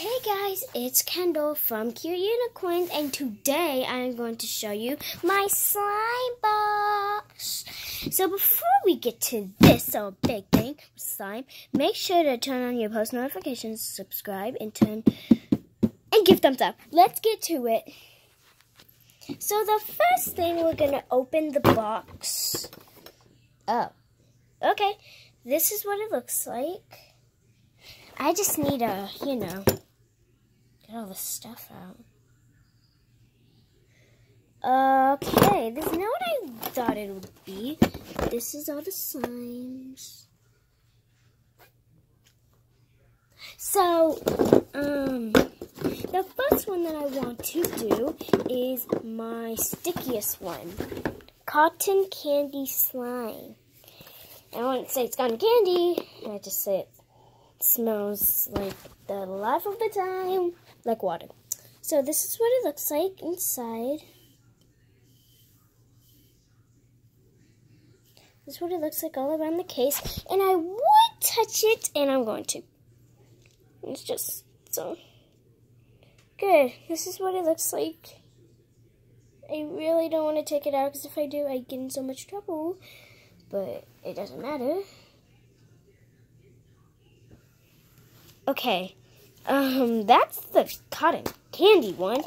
Hey guys, it's Kendall from Cute Unicorns, and today I'm going to show you my slime box. So before we get to this big thing, slime, make sure to turn on your post notifications, subscribe, and give thumbs up. Let's get to it. So the first thing, we're going to open the box. Oh, okay. This is what it looks like. I just need to, get all the stuff out. Okay, this is not what I thought it would be. This is all the slimes. So, the first one that I want to do is my stickiest one. Cotton candy slime. I won't say it's cotton candy, I just say it smells like the life of the time, like water. So this is what it looks like inside. This is what it looks like all around the case. And I would touch it, and I'm going to. It's just so good. This is what it looks like. I really don't want to take it out, because if I do, I get in so much trouble. But it doesn't matter. Okay, that's the cotton candy one.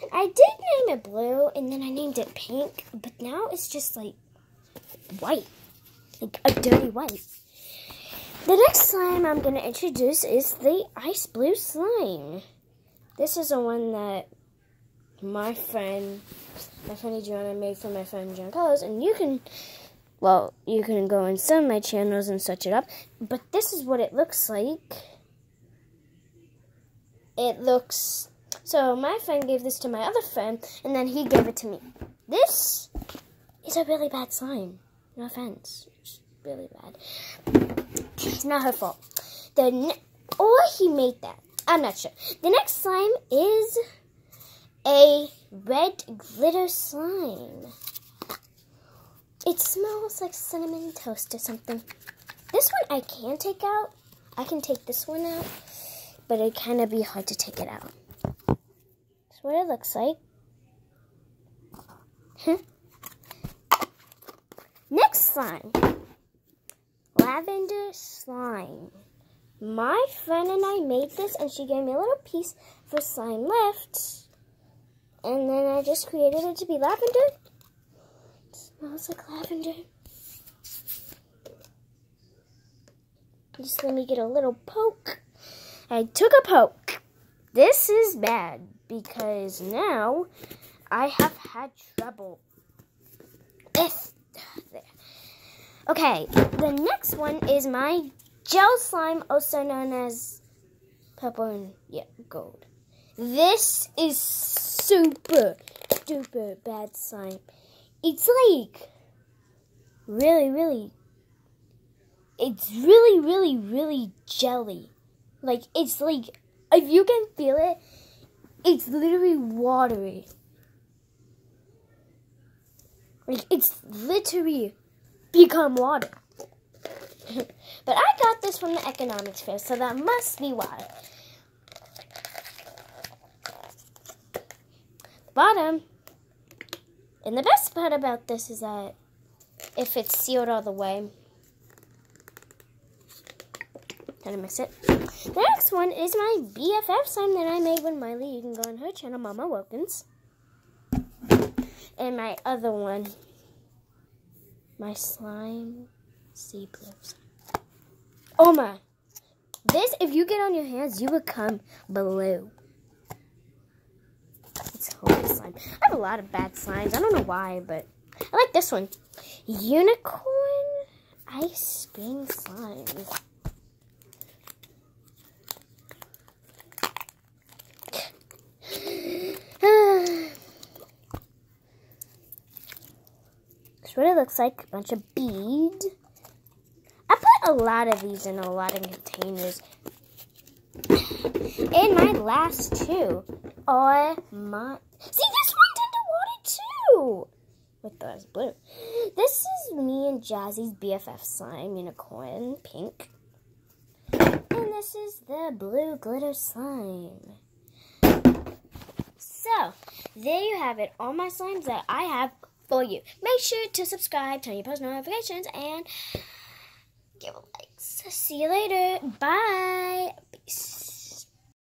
I did name it blue, and then I named it pink, but now it's just like white, like a dirty white. The next slime I'm going to introduce is the ice blue slime. This is the one that my friend Adriana made for my friend John Carlos, and you can go in some of my channels and search it up, but this is what it looks like. So my friend gave this to my other friend, and then he gave it to me. This is a really bad slime. No offense. It's really bad. It's not her fault. Or he made that. I'm not sure. The next slime is a red glitter slime. It smells like cinnamon toast or something. This one I can take out. I can take this one out. But it'd kind of be hard to take it out. That's what it looks like. Next slime. Lavender slime. My friend and I made this, and she gave me a little piece for slime left. And then I just created it to be lavender. It smells like lavender. Just let me get a little poke. I took a poke. This is bad because now I have had trouble. Okay, the next one is my gel slime, also known as purple and gold. This is super duper bad slime. It's like really jelly. Like, it's like, if you can feel it, it's literally watery. Like, it's literally become water. But I got this from the economics fair, so that must be why. Bottom. And the best part about this is that if it's sealed all the way, gotta mix it. The next one is my BFF slime that I made with Miley. You can go on her channel, Mama Wilkins. And my other one, my slime sea blue. Oh my. This, if you get on your hands, you become blue. It's holy slime. I have a lot of bad slimes. I don't know why, but I like this one. Unicorn ice cream slime. That's what it looks like. A bunch of beads. I put a lot of these in a lot of containers. And my last two are my... See, this one turned to water too! With the blue. This is me and Jazzy's BFF slime, unicorn, pink. And this is the blue glitter slime. So, there you have it. All my slimes that I have for you. Make sure to subscribe, turn your post notifications, and give a like. See you later. Bye. Peace.